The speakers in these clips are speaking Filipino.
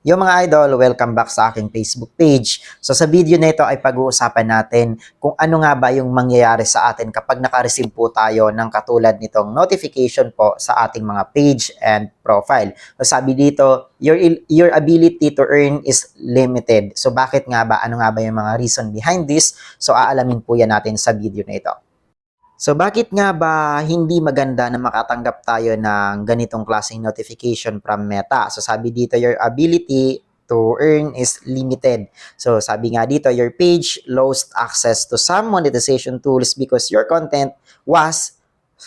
Yung mga idol, welcome back sa aking Facebook page. So sa video na ito ay pag-uusapan natin kung ano nga ba yung mangyayari sa atin kapag naka-receive po tayo ng katulad nitong notification po sa ating mga page and profile. So sabi dito, your ability to earn is limited. So bakit nga ba? Ano nga ba yung mga reason behind this? So aalamin po yan natin sa video na ito. So bakit nga ba hindi maganda na makatanggap tayo ng ganitong klaseng notification from Meta? So sabi dito, your ability to earn is limited. So sabi nga dito, your page lost access to some monetization tools because your content was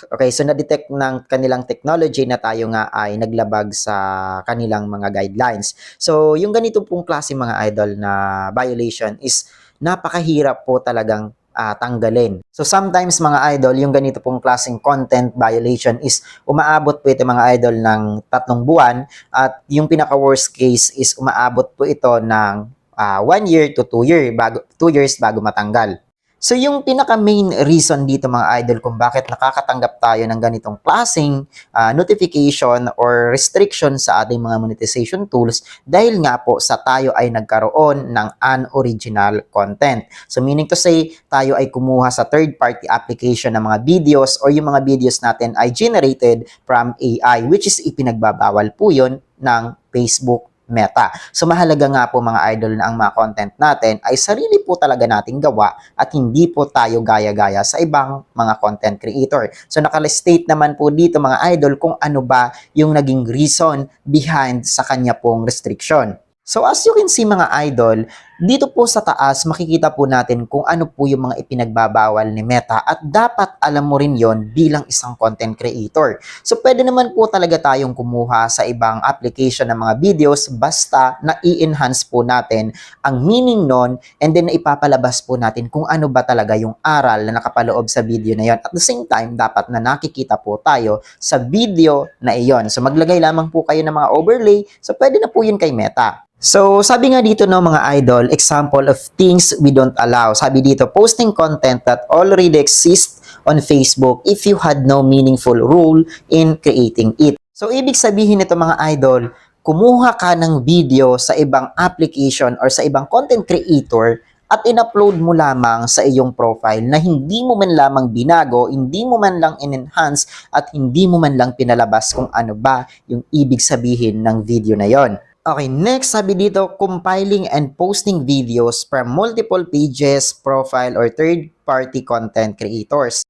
okay, so na-detect ng kanilang technology na tayo nga ay naglabag sa kanilang mga guidelines. So yung ganito pong klase mga idol na violation is napakahirap po talagang tanggalin. So sometimes mga idol, yung ganito pong klaseng content violation is umaabot po ito mga idol ng 3 buwan at yung pinaka worst case is umaabot po ito ng 1 year to 2 years bago matanggal. So yung pinaka main reason dito mga idol kung bakit nakakatanggap tayo ng ganitong klaseng notification or restriction sa ating mga monetization tools dahil nga po sa tayo ay nagkaroon ng unoriginal content. So meaning to say, tayo ay kumuha sa third-party application ng mga videos or yung mga videos natin ay generated from AI, which is ipinagbabawal po yun ng Facebook Meta. So mahalaga nga po mga idol na ang mga content natin ay sarili po talaga nating gawa at hindi po tayo gaya-gaya sa ibang mga content creator. So nakalistate naman po dito mga idol kung ano ba yung naging reason behind sa kanya pong restriction. So as you can see mga idol, dito po sa taas makikita po natin kung ano po yung mga ipinagbabawal ni Meta at dapat alam mo rin yon bilang isang content creator. So pwede naman po talaga tayong kumuha sa ibang application ng mga videos basta na i-enhance po natin ang meaning nun and then ipapalabas po natin kung ano ba talaga yung aral na nakapaloob sa video na yon. At the same time, dapat na nakikita po tayo sa video na iyon. So maglagay lamang po kayo ng mga overlay. So pwede na po yun kay Meta. So, sabi nga dito no mga idol, example of things we don't allow. Sabi dito, posting content that already exists on Facebook if you had no meaningful role in creating it. So, ibig sabihin nito mga idol, kumuha ka ng video sa ibang application or sa ibang content creator at in-upload mo lamang sa iyong profile na hindi mo man lamang binago, hindi mo man lang in-enhance at hindi mo man lang pinalabas kung ano ba yung ibig sabihin ng video na yon. Okay, next sabi dito, compiling and posting videos from multiple pages, profile, or third-party content creators.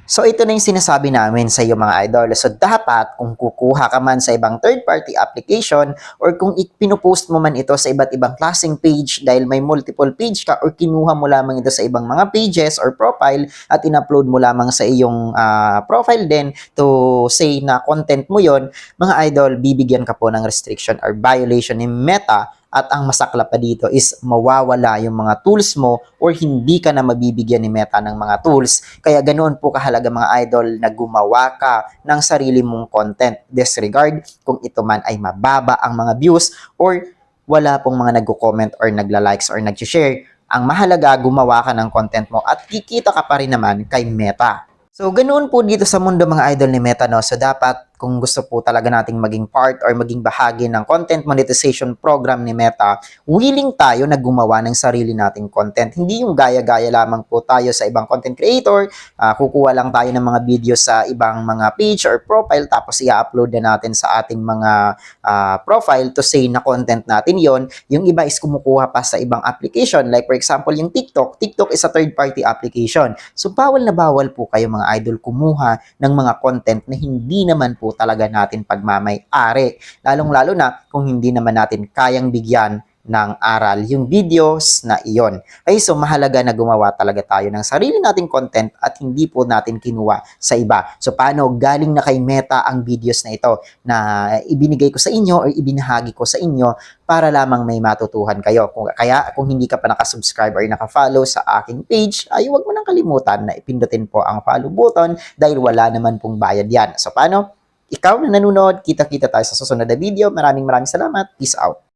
So ito na yung sinasabi namin sa iyo mga idol. So dapat kung kukuha ka man sa ibang third-party application or kung pinupost mo man ito sa iba't ibang klaseng page dahil may multiple page ka or kinuha mo lamang ito sa ibang mga pages or profile at in-upload mo lamang sa iyong profile din to say na content mo yon, mga idol, bibigyan ka po ng restriction or violation ni Meta. At ang masakla pa dito is mawawala yung mga tools mo or hindi ka na mabibigyan ni Meta ng mga tools. Kaya ganoon po kahalaga mga idol na gumawa ka ng sarili mong content. Disregard kung ito man ay mababa ang mga views or wala pong mga nagko-comment or nagla-likes or nag-share. Ang mahalaga, gumawa ka ng content mo at kikita ka pa rin naman kay Meta. So, ganoon po dito sa mundo mga idol ni Meta, no? So, dapat kung gusto po talaga nating maging part or maging bahagi ng content monetization program ni Meta, willing tayo na gumawa ng sarili nating content. Hindi yung gaya-gaya lamang po tayo sa ibang content creator, kukuha lang tayo ng mga video sa ibang mga page or profile tapos i-upload na natin sa ating mga profile to say na content natin yon. Yung iba is kumukuha pa sa ibang application like for example yung TikTok. TikTok is a third-party application. So bawal na bawal po kayo mga idol kumuha ng mga content na hindi naman po talaga natin pagmamay-ari. Lalong-lalo na kung hindi naman natin kayang bigyan ng aral yung videos na iyon. Okay, so mahalaga na gumawa talaga tayo ng sarili nating content at hindi po natin kinuha sa iba. So paano galing na kay Meta ang videos na ito na ibinigay ko sa inyo or ibinahagi ko sa inyo para lamang may matutuhan kayo. Kaya kung hindi ka pa nakasubscribe or nakafollow sa aking page, ay huwag mo nang kalimutan na ipindutin po ang follow button dahil wala naman pong bayad yan. So paano? Ikaw na nanonood, kita-kita tayo sa susunod na video. Maraming salamat. Peace out.